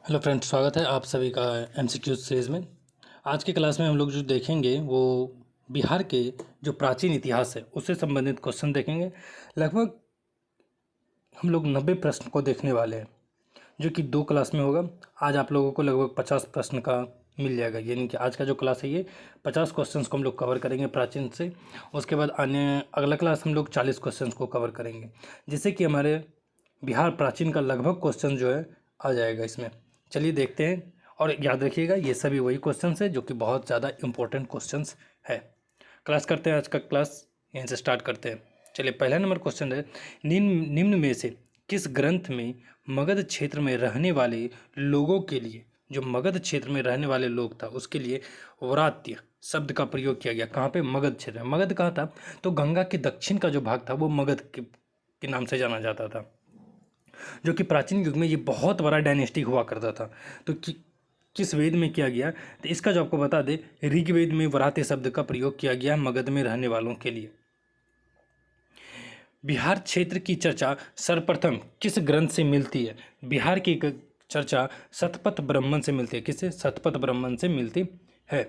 Hello friends, स्वागत है आप सभी का एमसीक्यू सीरीज़ में। आज की क्लास में हम लोग जो देखेंगे वो बिहार के जो प्राचीन इतिहास है उससे संबंधित क्वेश्चन देखेंगे। लगभग हम लोग 90 प्रश्न को देखने वाले हैं, जो कि 2 क्लास में होगा। आज आप लोगों को लगभग 50 प्रश्न का मिल जाएगा, यानी कि आज का जो क्लास है ये 50 क्वेश्चंस को हम लोग कवर करेंगे प्राचीन से। उसके बाद आने अगला क्लास हम लोग 40 क्वेश्चंस को कवर करेंगे, जिससे कि हमारे बिहार प्राचीन का लगभग क्वेश्चन जो है आ जाएगा इसमें। चलिए देखते हैं, और याद रखिएगा ये सभी वही क्वेश्चंस है जो कि बहुत ज़्यादा इंपॉर्टेंट क्वेश्चंस है। क्लास करते हैं, आज का क्लास यहीं से स्टार्ट करते हैं। चलिए, पहला नंबर क्वेश्चन है, निम्न में से किस ग्रंथ में मगध क्षेत्र में रहने वाले लोगों के लिए, जो मगध क्षेत्र में रहने वाले लोग था उसके लिए व्रात्य शब्द का प्रयोग किया गया? कहाँ पे? मगध क्षेत्र में। मगध कहाँ था? तो गंगा के दक्षिण का जो भाग था वो मगध के नाम से जाना जाता था, जो कि प्राचीन युग में ये बहुत बड़ा डायनेस्टी हुआ करता था। तो किस वेद में किया गया? तो इसका जो आपको बता दे, ऋग्वेद में व्रात्य शब्द का प्रयोग किया गया मगध में रहने वालों के लिए। बिहार क्षेत्र की चर्चा सर्वप्रथम किस ग्रंथ से मिलती है? बिहार की चर्चा शतपथ ब्राह्मण से मिलती है। किससे? शतपथ ब्राह्मण से मिलती है।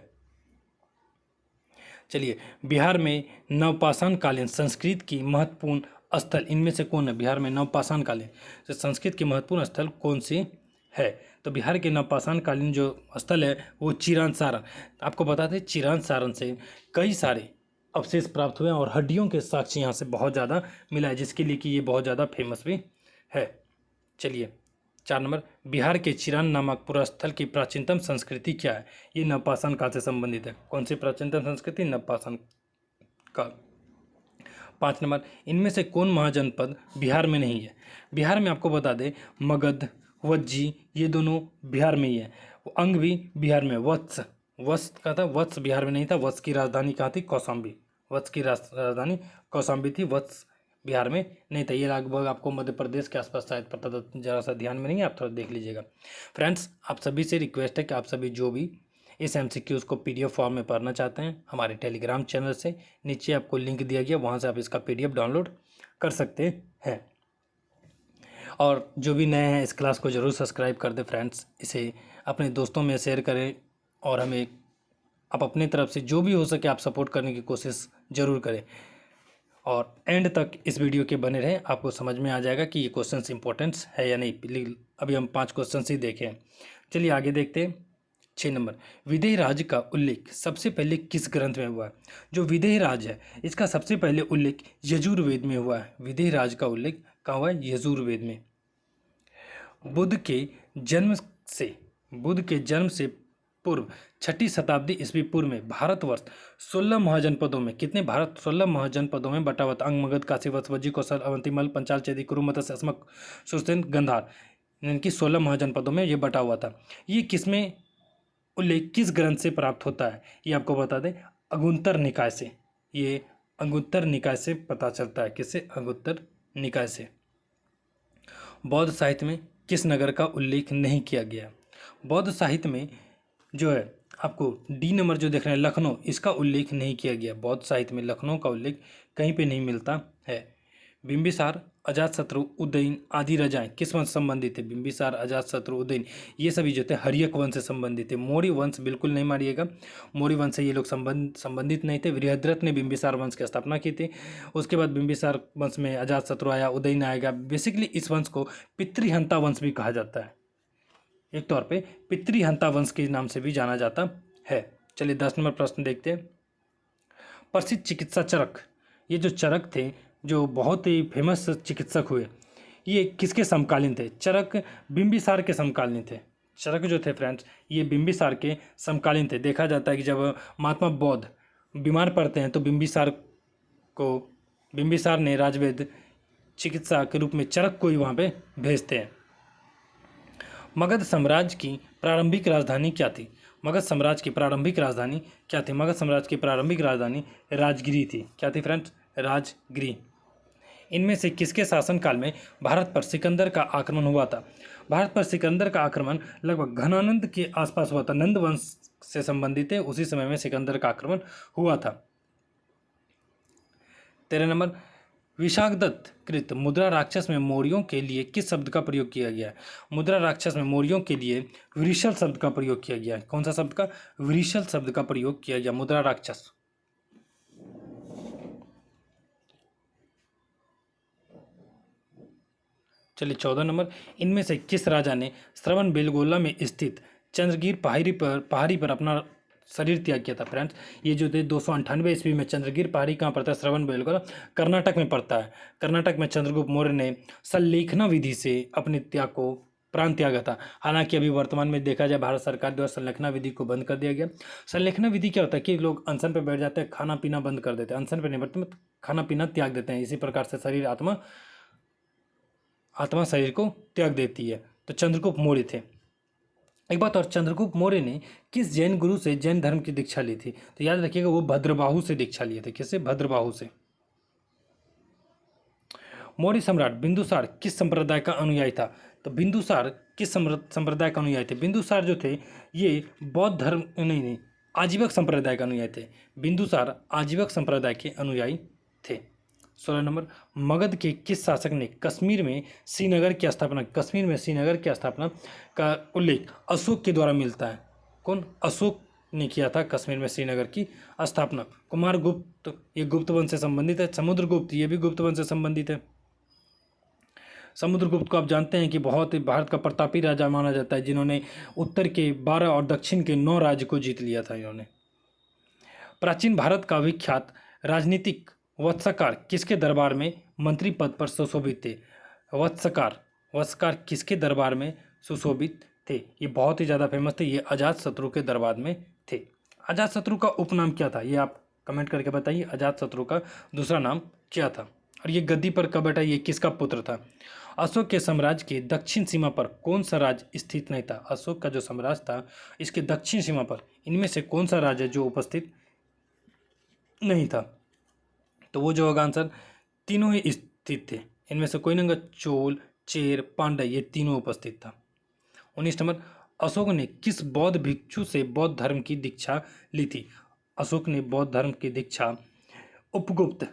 चलिए, बिहार में नवपाषाण कालीन संस्कृत की महत्वपूर्ण स्थल इनमें से कौन है? बिहार में नवपाषाण कालीन से संस्कृत की महत्वपूर्ण स्थल कौन सी है? तो बिहार के नवपाषाण कालीन जो स्थल है वो चिरान सारण। आपको बता दें, चिरान सारण से कई सारे अवशेष प्राप्त हुए हैं और हड्डियों के साक्ष्य यहाँ से बहुत ज़्यादा मिला है, जिसके लिए कि ये बहुत ज़्यादा फेमस भी है। चलिए, 4 नंबर, बिहार के चिरान नामक पुरास्थल की प्राचीनतम संस्कृति क्या है? ये नवपाषाण काल से संबंधित है। कौन सी प्राचीनतम संस्कृति? नवपाषाण काल। 5 नंबर, इनमें से कौन महाजनपद बिहार में नहीं है? बिहार में आपको बता दें, मगध, वज्जी ये दोनों बिहार में ही है। अंग भी बिहार में। वत्स का था, वत्स बिहार में नहीं था। वत्स की राजधानी कहाँ थी? कौशाम्बी। वत्स की राजधानी कौशाम्बी थी, वत्स बिहार में नहीं था। ये लगभग आपको मध्य प्रदेश के आसपास शायद पता था, जरा सा ध्यान में नहीं है, आप थोड़ा देख लीजिएगा। फ्रेंड्स, आप सभी से रिक्वेस्ट है कि आप सभी जो भी इस एमसीक्यूज़ को पीडीएफ फॉर्म में पढ़ना चाहते हैं, हमारे टेलीग्राम चैनल से नीचे आपको लिंक दिया गया, वहाँ से आप इसका पीडीएफ डाउनलोड कर सकते हैं। और जो भी नए हैं इस क्लास को ज़रूर सब्सक्राइब कर दें फ्रेंड्स, इसे अपने दोस्तों में शेयर करें, और हमें आप अपने तरफ से जो भी हो सके आप सपोर्ट करने की कोशिश ज़रूर करें। और एंड तक इस वीडियो के बने रहें, आपको समझ में आ जाएगा कि ये क्वेश्चंस इंपॉर्टेंस है या नहीं। अभी हम 5 क्वेश्चन ही देखें। चलिए आगे देखते हैं। 6 नंबर, विदेह राज का उल्लेख सबसे पहले किस ग्रंथ में हुआ है? जो विदेह राज है इसका सबसे पहले उल्लेख यजुर्वेद में हुआ है। विदेह राज का उल्लेख कहाँ हुआ है? यजुर्वेद में। बुद्ध के जन्म से बुद्ध के जन्म से पूर्व 6ठी शताब्दी ईस्वी पूर्व में भारतवर्ष 16 महाजनपदों में, कितने? भारत 16 महाजनपदों में बटा हुआ था। अंग, मगध, काशी, वत्स, वज्जी, कौशल, अवंती, मल, पंचाल, चेदी, कुरु, मत्स्य, अस्मक, सुरसेन, गंधार, इनकी 16 महाजनपदों में ये बटा हुआ था। ये किसमें उल्लेख किस ग्रंथ से प्राप्त होता है? ये आपको बता दें, अंगुत्तर निकाय से। ये अंगुत्तर निकाय से पता चलता है। किससे? अंगुत्तर निकाय से। बौद्ध साहित्य में किस नगर का उल्लेख नहीं किया गया? बौद्ध साहित्य में जो है आपको डी नंबर जो देख रहे हैं, लखनऊ, इसका उल्लेख नहीं किया गया। बौद्ध साहित्य में लखनऊ का उल्लेख कहीं पे नहीं मिलता है। बिंबिसार, अजातशत्रु, उदयन आदि राजाएं किस वंश से संबंधित थे? बिंबिसार, अजातशत्रु, उदयन ये सभी जो थे हर्यक वंश से संबंधित थे। मौर्य वंश बिल्कुल नहीं मारिएगा, मौर्य वंश से ये लोग संबंधित नहीं थे। बृहद्रथ ने बिंबिसार वंश की स्थापना की थी। उसके बाद बिंबिसार वंश में अजातशत्रु आया, उदयन आएगा। बेसिकली इस वंश को पितृहंता वंश भी कहा जाता है, एक तौर पे पितृहंता वंश के नाम से भी जाना जाता है। चलिए 10 नंबर प्रश्न देखते हैं। प्रसिद्ध चिकित्सा चरक, ये जो चरक थे जो बहुत ही फेमस चिकित्सक हुए, ये किसके समकालीन थे? चरक बिंबिसार के समकालीन थे। चरक जो थे फ्रेंड्स, ये बिंबिसार के समकालीन थे। देखा जाता है कि जब महात्मा बौद्ध बीमार पड़ते हैं तो बिंबिसार ने राजवैद्य चिकित्सा के रूप में चरक को ही वहाँ पे भेजते हैं। मगध साम्राज्य की प्रारंभिक राजधानी क्या थी? मगध साम्राज्य की प्रारंभिक राजधानी क्या थी? मगध साम्राज्य की प्रारंभिक राजधानी राजगिरी थी। क्या थी फ्रेंड्स? राजगिरी। इनमें से किसके शासनकाल में भारत पर सिकंदर का आक्रमण हुआ था? भारत पर सिकंदर का आक्रमण लगभग घनानंद के आसपास हुआ था। नंद वंश से संबंधित है, उसी समय में सिकंदर का आक्रमण हुआ था। 13 नंबर, विशाखदत्त कृत मुद्रा राक्षस में मौर्यों के लिए किस शब्द का प्रयोग किया गया है? मुद्रा राक्षस में मौर्यों के लिए वृषल शब्द का प्रयोग किया गया है। कौन सा शब्द का? वृषल शब्द का प्रयोग किया गया मुद्रा राक्षस। चलिए 14 नंबर, इनमें से किस राजा ने श्रवण बेलगोला में स्थित चंद्रगिर पहाड़ी पर अपना शरीर त्याग किया था? फ्रेंड्स, ये जो थे 298 ईस्वी में चंद्रगिर पहाड़ी कहाँ पड़ता है? श्रवण बेलगोला कर्नाटक में पड़ता है। कर्नाटक में चंद्रगुप्त मौर्य ने संलेखना विधि से अपने त्याग को प्राण त्यागा था। हालांकि अभी वर्तमान में देखा जाए भारत सरकार द्वारा संलेखना विधि को बंद कर दिया गया। संलेखना विधि क्या होता है कि लोग अनशन पर बैठ जाते हैं, खाना पीना बंद कर देते हैं, अनशन पर नहीं बैठते, मतलब खाना पीना त्याग देते हैं। इसी प्रकार से शरीर आत्मा शरीर को त्याग देती है। तो चंद्रगुप्त मौर्य थे। एक बात और, चंद्रगुप्त मौर्य ने किस जैन गुरु से जैन धर्म की दीक्षा ली थी? तो याद रखिएगा वो भद्रबाहु से दीक्षा लिए थे। किससे? भद्रबाहु से। मौर्य सम्राट बिंदुसार किस संप्रदाय का अनुयायी था? तो बिंदुसार किस संप्रदाय का अनुयायी थे? बिंदुसार जो थे ये बौद्ध धर्म नहीं, आजीवक संप्रदाय का अनुयायी थे। बिंदुसार आजीवक संप्रदाय के अनुयायी थे। 16 नंबर, मगध के किस शासक ने कश्मीर में श्रीनगर की स्थापना? कश्मीर में श्रीनगर की स्थापना का उल्लेख अशोक के द्वारा मिलता है। कौन? अशोक ने किया था कश्मीर में श्रीनगर की स्थापना। कुमारगुप्त ये गुप्त वंश से संबंधित है। समुद्रगुप्त ये भी गुप्त वंश से संबंधित है। समुद्रगुप्त को आप जानते हैं कि बहुत ही भारत का प्रतापी राजा माना जाता है, जिन्होंने उत्तर के 12 और दक्षिण के 9 राज्य को जीत लिया था इन्होंने। प्राचीन भारत का विख्यात राजनीतिक वत्सकार किसके दरबार में मंत्री पद पर सुशोभित थे? वत्सकार किसके दरबार में सुशोभित थे? ये बहुत ही ज़्यादा फेमस थे। ये अजातशत्रु के दरबार में थे। अजातशत्रु का उपनाम क्या था? ये आप कमेंट करके बताइए। अजातशत्रु का दूसरा नाम क्या था? और ये गद्दी पर कब बैठा? ये किसका पुत्र था? अशोक के साम्राज्य के दक्षिण सीमा पर कौन सा राज्य स्थित नहीं था? अशोक का जो साम्राज्य था इसके दक्षिण सीमा पर इनमें से कौन सा राज्य जो उपस्थित नहीं था? तो वो जो होगा आंसर, तीनों ही स्थित थे। इनमें से कोई नहीं होगा। चोल, चेर, पांड्य ये तीनों उपस्थित था। 19 नंबर, अशोक ने किस बौद्ध भिक्षु से बौद्ध धर्म की दीक्षा ली थी? अशोक ने बौद्ध धर्म की दीक्षा उपगुप्त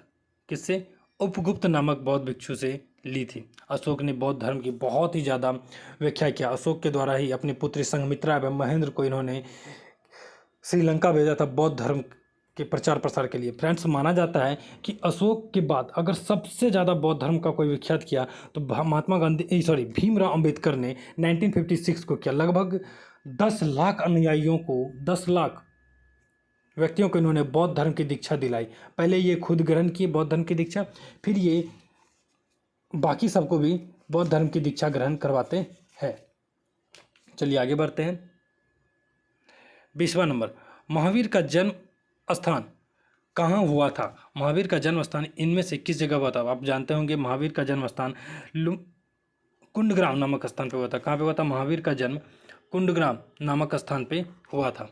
किससे? उपगुप्त नामक बौद्ध भिक्षु से ली थी। अशोक ने बौद्ध धर्म की बहुत ही ज़्यादा व्याख्या किया। अशोक के द्वारा ही अपने पुत्र संघमित्रा एवं महेंद्र को इन्होंने श्रीलंका भेजा था बौद्ध धर्म के प्रचार प्रसार के लिए। फ्रेंड्स, माना जाता है कि अशोक के बाद अगर सबसे ज़्यादा बौद्ध धर्म का कोई विख्यात किया तो भीमराव अंबेडकर ने 1956 को किया। लगभग 10 लाख अनुयायियों को, 10 लाख व्यक्तियों को इन्होंने बौद्ध धर्म की दीक्षा दिलाई। पहले ये खुद ग्रहण किए बौद्ध धर्म की दीक्षा, फिर ये बाकी सबको भी बौद्ध धर्म की दीक्षा ग्रहण करवाते हैं। चलिए आगे बढ़ते हैं। 20वां नंबर, महावीर का जन्म स्थान कहाँ हुआ था? महावीर का जन्म स्थान इनमें से किस जगह हुआ था? आप जानते होंगे महावीर का जन्म स्थान कुंडग्राम नामक स्थान पे हुआ था। कहाँ पे हुआ था? महावीर का जन्म कुंडग्राम नामक स्थान पे हुआ था।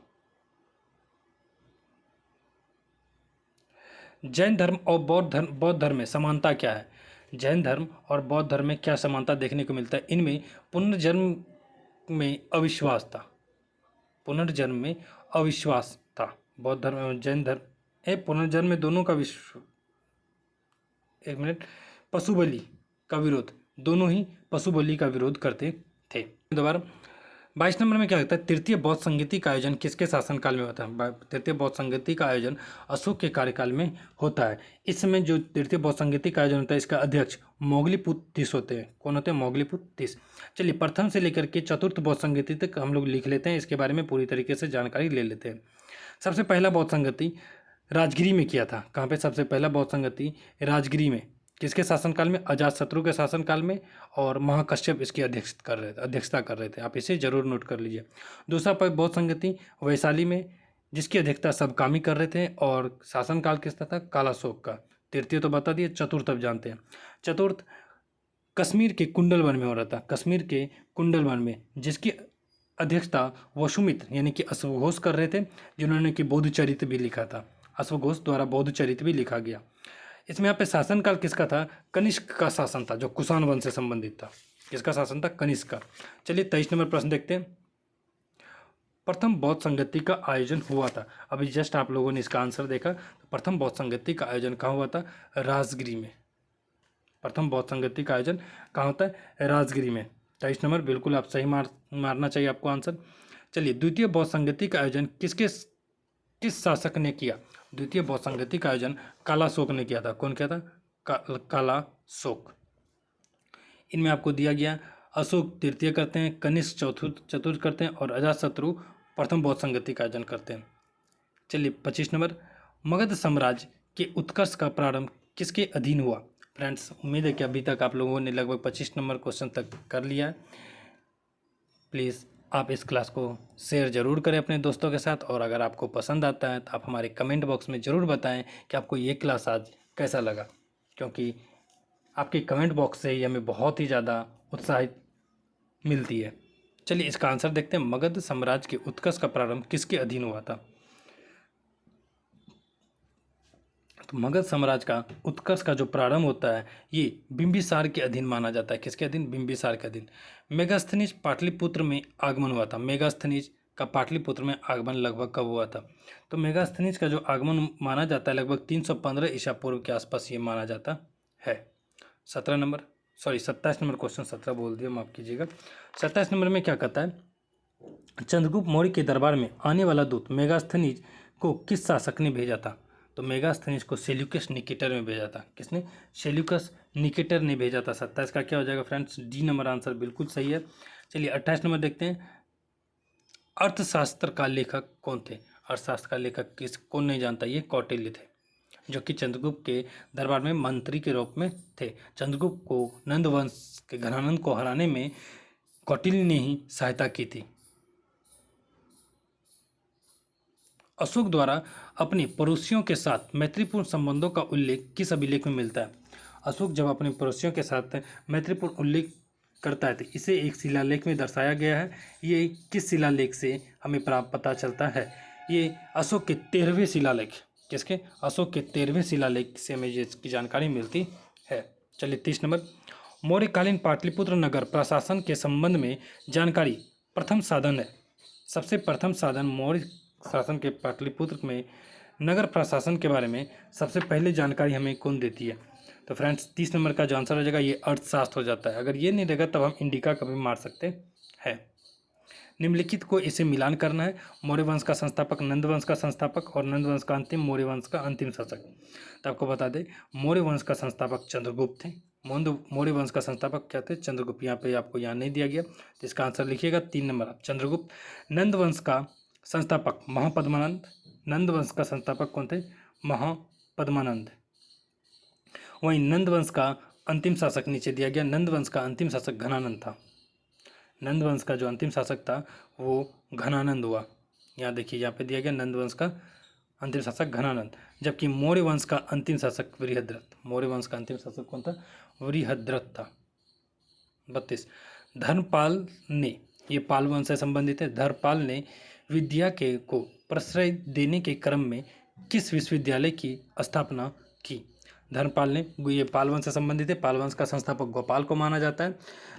जैन धर्म और बौद्ध धर्म में समानता क्या है? जैन धर्म और बौद्ध धर्म में क्या समानता देखने को मिलता है? इनमें पुनर्जन्म में अविश्वास था। पुनर्जन्म में अविश्वास था। बौद्ध धर्म एवं जैन धर्म पुनर्जन्म में दोनों का पशु बलि का विरोध, दोनों ही पशु बलि का विरोध करते थे। दोबारा 22 नंबर में क्या होता है? तृतीय बौद्ध संगीति का आयोजन किसके शासनकाल में होता है? तृतीय बौद्ध संगीति का आयोजन अशोक के कार्यकाल में होता है। इस समय जो तृतीय बौद्ध संगीति का आयोजन होता है इसका अध्यक्ष मोगलीपुत्र तीस होते हैं। कौन होते हैं? मोगलीपुत्र तीस। चलिए प्रथम से लेकर के चतुर्थ बौद्ध संगीति तक हम लोग लिख लेते हैं, इसके बारे में पूरी तरीके से जानकारी ले लेते हैं। सबसे पहला बौद्ध संगति राजगिरी में किया था। कहाँ पे? सबसे पहला बौद्ध संगति राजगिरी में। किसके शासनकाल में? अजातशत्रु के शासनकाल में, और महाकश्यप इसकी अध्यक्षता कर रहे थे। आप इसे जरूर नोट कर लीजिए। दूसरा बौद्ध संगति वैशाली में, जिसकी अध्यक्षता सबकामी कर रहे थे, और शासनकाल किसका था? कालाशोक का। तृतीय तो बता दिए, चतुर्थ अब जानते हैं। चतुर्थ कश्मीर के कुंडलवन में हो रहा था। कश्मीर के कुंडलवन में, जिसकी अध्यक्षता वसुमित्र यानी कि अश्वघोष कर रहे थे, जिन्होंने कि बौद्ध चरित्र भी लिखा था। अश्वघोष द्वारा बौद्ध चरित्र भी लिखा गया। इसमें यहाँ पे शासनकाल किसका था? कनिष्क का शासन था, जो कुषाण वंश से संबंधित था। किसका शासन था? कनिष्क का। चलिए 23 नंबर प्रश्न देखते हैं। प्रथम बौद्ध संगति का आयोजन हुआ था। अभी जस्ट आप लोगों ने इसका आंसर देखा। प्रथम बौद्ध संगति का आयोजन कहाँ हुआ था? राजगिरी में। प्रथम बौद्ध संगति का आयोजन कहाँ होता है? राजगिरी में। 23 नंबर बिल्कुल आप सही मारना चाहिए आपको आंसर। चलिए, द्वितीय बौद्ध संगति का आयोजन किस शासक ने किया? द्वितीय बौद्ध संगति का आयोजन कालाशोक ने किया था। कौन किया था? कालाशोक। इनमें आपको दिया गया अशोक तृतीय करते हैं, कनिष्क चतुर्थ करते हैं और अजातशत्रु प्रथम बौद्ध संगति का आयोजन करते हैं। चलिए 25 नंबर, मगध साम्राज्य के उत्कर्ष का प्रारंभ किसके अधीन हुआ? फ्रेंड्स, उम्मीद है कि अभी तक आप लोगों ने लगभग 25 नंबर क्वेश्चन तक कर लिया है। प्लीज़ आप इस क्लास को शेयर ज़रूर करें अपने दोस्तों के साथ, और अगर आपको पसंद आता है तो आप हमारे कमेंट बॉक्स में ज़रूर बताएं कि आपको ये क्लास आज कैसा लगा, क्योंकि आपके कमेंट बॉक्स से ही हमें बहुत ही ज़्यादा उत्साहित मिलती है। चलिए इसका आंसर देखते हैं। मगध साम्राज्य के उत्कर्ष का प्रारंभ किसके अधीन हुआ था? तो मगध साम्राज्य का उत्कर्ष का जो प्रारंभ होता है ये बिंबिसार के अधीन माना जाता है। किसके अधीन? बिंबिसार के अधीन। मेगास्थनीज पाटलिपुत्र में आगमन हुआ था। मेगास्थनीज का पाटलिपुत्र में आगमन लगभग कब हुआ था? तो मेगास्थनीज का जो आगमन माना जाता है लगभग 315 ईसा पूर्व के आसपास ये माना जाता है। 27 नंबर क्वेश्चन 17 बोल दिया, माफ कीजिएगा। 27 नंबर में क्या कहता है? चंद्रगुप्त मौर्य के दरबार में आने वाला दूत मेगास्थनीज को किस शासक ने भेजा था? तो मेगास्थनीज को सेल्यूकस निकेटर में भेजा था। किसने? सेल्यूकस निकेटर ने भेजा था। 27 का क्या हो जाएगा फ्रेंड्स? डी नंबर आंसर बिल्कुल सही है। चलिए 28 नंबर देखते हैं। अर्थशास्त्र का लेखक कौन थे? अर्थशास्त्र का लेखक कौन नहीं जानता? ये कौटिल्य थे, जो कि चंद्रगुप्त के दरबार में मंत्री के रूप में थे। चंद्रगुप्त को नंद वंश के घनानंद को हराने में कौटिल्य ने ही सहायता की थी। अशोक द्वारा अपने पड़ोसियों के साथ मैत्रीपूर्ण संबंधों का उल्लेख किस अभिलेख में मिलता है? अशोक जब अपने पड़ोसियों के साथ मैत्रीपूर्ण उल्लेख करता है तो इसे एक शिलालेख में दर्शाया गया है। ये किस शिलालेख से हमें पता चलता है? ये अशोक के 13वें शिलालेख। किसके? अशोक के 13वें शिलालेख से हमें इसकी जानकारी मिलती है। चलिए 30 नंबर, मौर्यकालीन पाटलिपुत्र नगर प्रशासन के संबंध में जानकारी प्रथम साधन है। सबसे प्रथम साधन मौर्य शासन के पाटलिपुत्र में नगर प्रशासन के बारे में सबसे पहले जानकारी हमें कौन देती है? तो फ्रेंड्स 30 नंबर का जो आंसर हो जाएगा ये अर्थशास्त्र हो जाता है। अगर ये नहीं रहेगा तब हम इंडिका का भी मार सकते हैं। निम्नलिखित को इसे मिलान करना है। मौर्य वंश का संस्थापक नंद वंश का संस्थापक और नंद वंश का अंतिम मौर्य वंश का अंतिम शासक। तो आपको बता दें मौर्य वंश का संस्थापक चंद्रगुप्त थे। मौर्य वंश का संस्थापक क्या थे? चंद्रगुप्त। यहाँ पे आपको यहाँ नहीं दिया गया तो इसका आंसर लिखिएगा 3 नंबर आप चंद्रगुप्त। नंद वंश का संस्थापक महापद्मानंद। नंद वंश का संस्थापक कौन थे? महापद्मानंद। वहीं नंद वंश का अंतिम शासक नीचे दिया गया, नंद वंश का अंतिम शासक घनानंद था। नंद वंश का जो अंतिम शासक था वो घनानंद हुआ। यहाँ देखिए, यहाँ पे दिया गया नंद वंश का अंतिम शासक घनानंद, जबकि मौर्य वंश का अंतिम शासक वृहद्रथ। मौर्य वंश का अंतिम शासक कौन था? वृहद्रथ था। 32, धर्मपाल ने, ये पाल वंश से संबंधित है, धर्मपाल ने विद्या को प्रश्रय देने के क्रम में किस विश्वविद्यालय की स्थापना की? धर्मपाल ने, ये पाल वंश से संबंधित है, पाल वंश का संस्थापक गोपाल को माना जाता है।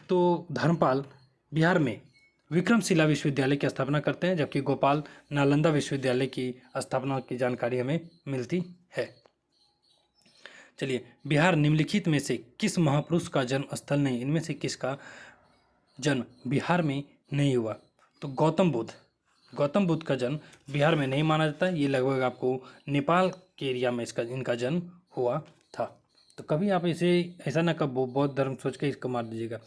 तो धर्मपाल बिहार में विक्रमशिला विश्वविद्यालय की स्थापना करते हैं, जबकि गोपाल नालंदा विश्वविद्यालय की स्थापना की जानकारी हमें मिलती है। चलिए, बिहार निम्नलिखित में से किस महापुरुष का जन्म स्थल नहीं? इनमें से किसका जन्म बिहार में नहीं हुआ? तो गौतम बुद्ध का जन्म बिहार में नहीं माना जाता। ये लगभग आपको नेपाल के एरिया में इनका जन्म हुआ था। तो कभी आप इसे ऐसा ना कब बौद्ध धर्म सोच के इसको मार दीजिएगा।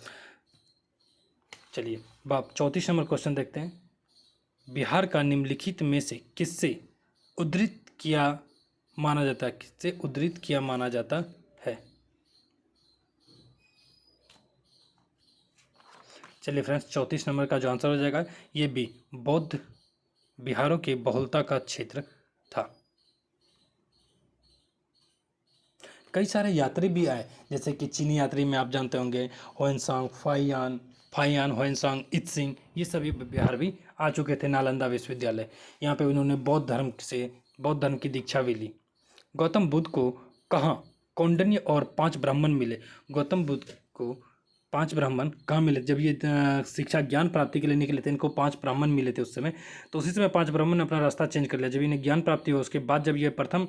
चलिए बाप 34 नंबर क्वेश्चन देखते हैं। बिहार का निम्नलिखित में से किससे उद्धृत किया माना जाता है? किससे उद्धृत किया माना जाता है? चलिए फ्रेंड्स 34 नंबर का जो आंसर हो जाएगा ये भी बौद्ध बिहारों की बहुलता का क्षेत्र था। कई सारे यात्री भी आए, जैसे कि चीनी यात्री में आप जानते होंगे होएनसांग, फाइयान, होएनसांग, इत्सिंग, ये सभी बिहार भी आ चुके थे नालंदा विश्वविद्यालय। यहाँ पे उन्होंने बौद्ध धर्म की दीक्षा भी ली। गौतम बुद्ध को कहाँ कौंडिन्य और 5 ब्राह्मण मिले? गौतम बुद्ध को 5 ब्राह्मण कहाँ मिले? जब ये शिक्षा ज्ञान प्राप्ति के लिए निकले थे, इनको 5 ब्राह्मण मिले थे उस समय। तो उसी समय 5 ब्राह्मण ने अपना रास्ता चेंज कर लिया। जब इन्हें ज्ञान प्राप्ति हुआ उसके बाद जब ये प्रथम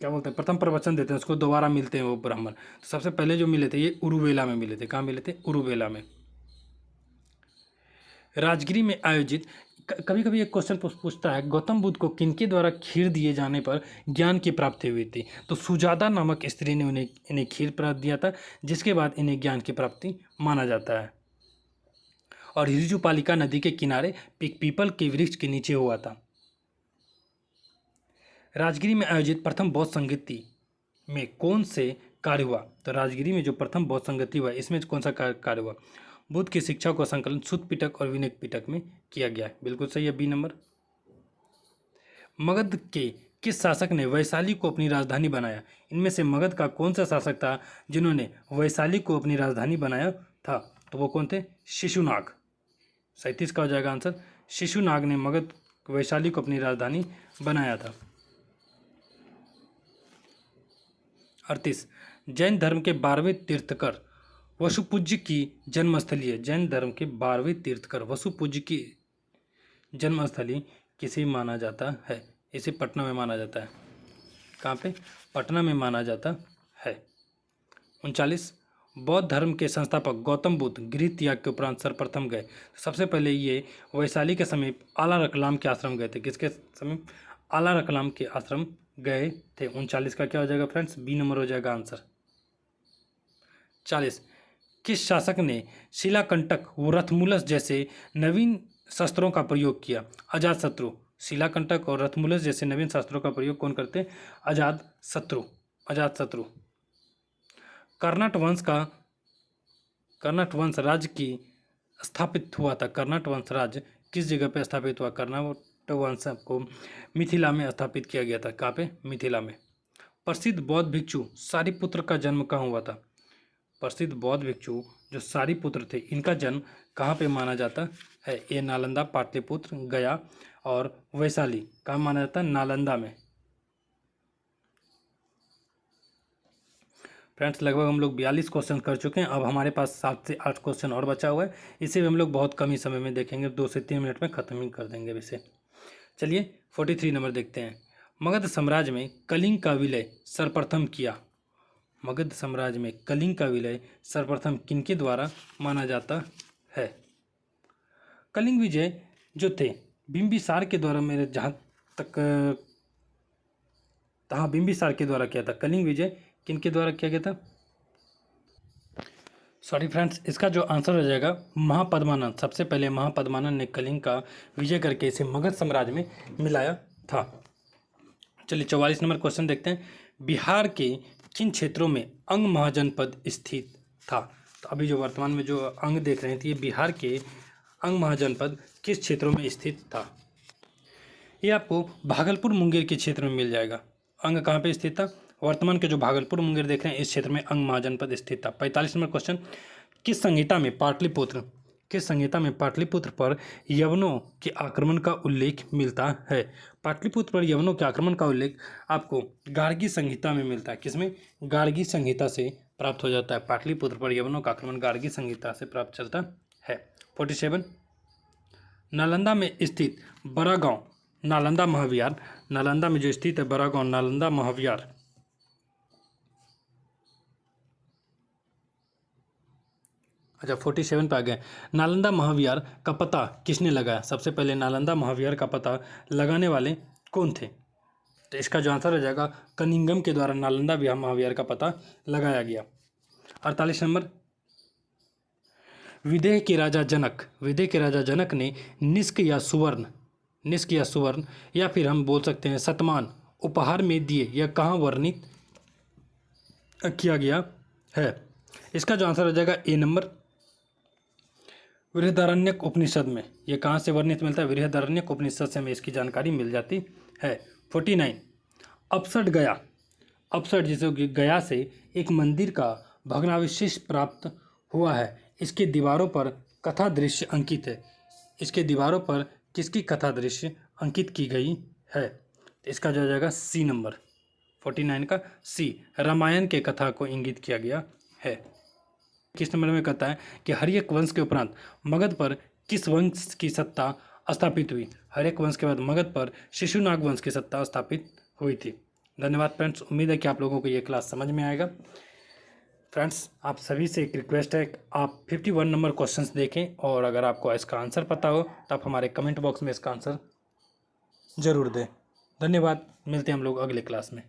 क्या बोलते हैं, प्रथम प्रवचन देते हैं, उसको दोबारा मिलते हैं वो ब्राह्मण। तो सबसे पहले जो मिले थे ये उरुवेला में मिले थे। कहाँ मिले थे? उरुवेला में। राजगिरी में आयोजित, कभी कभी एक क्वेश्चन पूछता है, गौतम बुद्ध को किनके द्वारा खीर दिए जाने पर ज्ञान की प्राप्ति हुई थी? तो सुजाता नामक स्त्री ने इन्हें खीर प्राप्त दिया था, जिसके बाद इन्हें ज्ञान की प्राप्ति माना जाता है। और हिरजुपालिका नदी के किनारे पीपल के वृक्ष के नीचे हुआ था। राजगिरी में आयोजित प्रथम बौद्ध संगति में कौन से कार्य हुआ? तो राजगिरी में जो प्रथम बौद्ध संगति हुआ, इसमें कौन सा कार्य हुआ? बुद्ध की शिक्षा का संकलन सुत्त पिटक और विनय पिटक में किया गया है। बिल्कुल सही है, बी नंबर। मगध के किस शासक ने वैशाली को अपनी राजधानी बनाया? इनमें से मगध का कौन सा शासक था जिन्होंने वैशाली को अपनी राजधानी बनाया था? तो वो कौन थे? शिशुनाग। 37 का हो जाएगा आंसर। शिशुनाग ने मगध वैशाली को अपनी राजधानी बनाया था। 38, जैन धर्म के 12वें तीर्थकर वसुपूज्य की जन्मस्थली है। जैन धर्म के 12वें तीर्थकर वसुपूज्य की जन्मस्थली किसे माना जाता है? इसे पटना में माना जाता है। कहाँ पे? पटना में माना जाता है। 39, बौद्ध धर्म के संस्थापक गौतम बुद्ध गृह त्याग के उपरांत सर्वप्रथम गए। सबसे पहले ये वैशाली के समीप आला रकलाम के आश्रम गए थे। किसके समीप? आला रकलाम के आश्रम गए थे। 39 का क्या हो जाएगा फ्रेंड्स? बी नंबर हो जाएगा आंसर। 40, किस शासक ने शिलाकंटक व रथमुलस जैसे नवीन शस्त्रों का प्रयोग किया? अजातशत्रु। शिलाकंटक और रथमुलस जैसे नवीन शस्त्रों का प्रयोग कौन करते? अजातशत्रु। अजातशत्रु। कर्नाट वंश राज्य की स्थापित हुआ था। कर्नाट वंश राज्य किस जगह पे स्थापित हुआ? कर्नाट वंश को मिथिला में स्थापित किया गया था। कहाँ पे? मिथिला में। प्रसिद्ध बौद्ध भिक्षु सारिपुत्र का जन्म कहाँ हुआ था? प्रसिद्ध बौद्ध भिक्षु जो सारिपुत्र थे, इनका जन्म कहाँ पे माना जाता है? ये नालंदा, पाटलिपुत्र, गया और वैशाली। कहाँ माना जाता है? नालंदा में। फ्रेंड्स, लगभग हम लोग 42 क्वेश्चन कर चुके हैं। अब हमारे पास 7 से 8 क्वेश्चन और बचा हुआ है। इसे भी हम लोग बहुत कम ही समय में देखेंगे, 2 से 3 मिनट में ख़त्म ही कर देंगे इसे। चलिए 43 नंबर देखते हैं। मगध साम्राज्य में कलिंग का विलय सर्वप्रथम किया। मगध साम्राज्य में कलिंग का विलय सर्वप्रथम किनके द्वारा माना जाता है? कलिंग विजय जो थे बिंबिसार के द्वारा, मेरे जहाँ तक हाँ, बिंबिसार के द्वारा किया था। कलिंग विजय किनके द्वारा किया गया था? सॉरी फ्रेंड्स, इसका जो आंसर हो जाएगा महापद्मानंद। सबसे पहले महापद्मानंद ने कलिंग का विजय करके इसे मगध साम्राज्य में मिलाया था। चलिए 44 नंबर क्वेश्चन देखते हैं। बिहार के किन क्षेत्रों में अंग महाजनपद स्थित था? तो अभी जो वर्तमान में जो अंग देख रहे थे, ये बिहार के अंग महाजनपद किस क्षेत्रों में स्थित था? ये आपको भागलपुर मुंगेर के क्षेत्र में मिल जाएगा। अंग कहाँ पे स्थित था? वर्तमान के जो भागलपुर मुंगेर देख रहे हैं, इस क्षेत्र में अंग महाजनपद स्थित था। 45 नंबर क्वेश्चन। किस संहिता में पाटलिपुत्र पर यवनों के आक्रमण का उल्लेख मिलता है? पाटलिपुत्र पर यवनों के आक्रमण का उल्लेख आपको गार्गी संहिता में मिलता है। किसमें? गार्गी संहिता से प्राप्त हो जाता है। पाटलिपुत्र पर यवनों का आक्रमण गार्गी संहिता से प्राप्त चलता है। 47, नालंदा में स्थित बड़ा गांव नालंदा महाविहार। नालंदा में जो स्थित है बड़ा गांव नालंदा महाविहार, अच्छा 47 पे आ गए। नालंदा महाविहार का पता किसने लगाया? सबसे पहले नालंदा महाविहार का पता लगाने वाले कौन थे? तो इसका जो आंसर हो जाएगा कनिंगम के द्वारा नालंदा महाविहार का पता लगाया गया। 48 नंबर। विदेह के राजा जनक ने निष्क या सुवर्ण या फिर हम बोल सकते हैं शतमान उपहार में दिए, यह कहाँ वर्णित किया गया है? इसका जो आंसर हो जाएगा ए नंबर, बृहदारण्यक उपनिषद में। यह कहाँ से वर्णित मिलता है? बृहदारण्यक उपनिषद से हमें इसकी जानकारी मिल जाती है। 49, अपसट जिसे कि गया से एक मंदिर का भग्नावशेष प्राप्त हुआ है। इसके दीवारों पर कथा दृश्य अंकित है। इसके दीवारों पर किसकी कथा दृश्य अंकित की गई है? तो इसका जो हो जाएगा सी नंबर, 49 का सी, रामायण के कथा को इंगित किया गया है। किस नंबर में कहता है कि हर्यक वंश के उपरांत मगध पर किस वंश की सत्ता स्थापित हुई? हर्यक वंश के बाद मगध पर शिशुनाग वंश की सत्ता स्थापित हुई थी। धन्यवाद फ्रेंड्स, उम्मीद है कि आप लोगों को ये क्लास समझ में आएगा। फ्रेंड्स, आप सभी से एक रिक्वेस्ट है कि आप 51 नंबर क्वेश्चंस देखें, और अगर आपको इसका आंसर पता हो तो आप हमारे कमेंट बॉक्स में इसका आंसर ज़रूर दें। धन्यवाद, मिलते हैं हम लोग अगले क्लास में।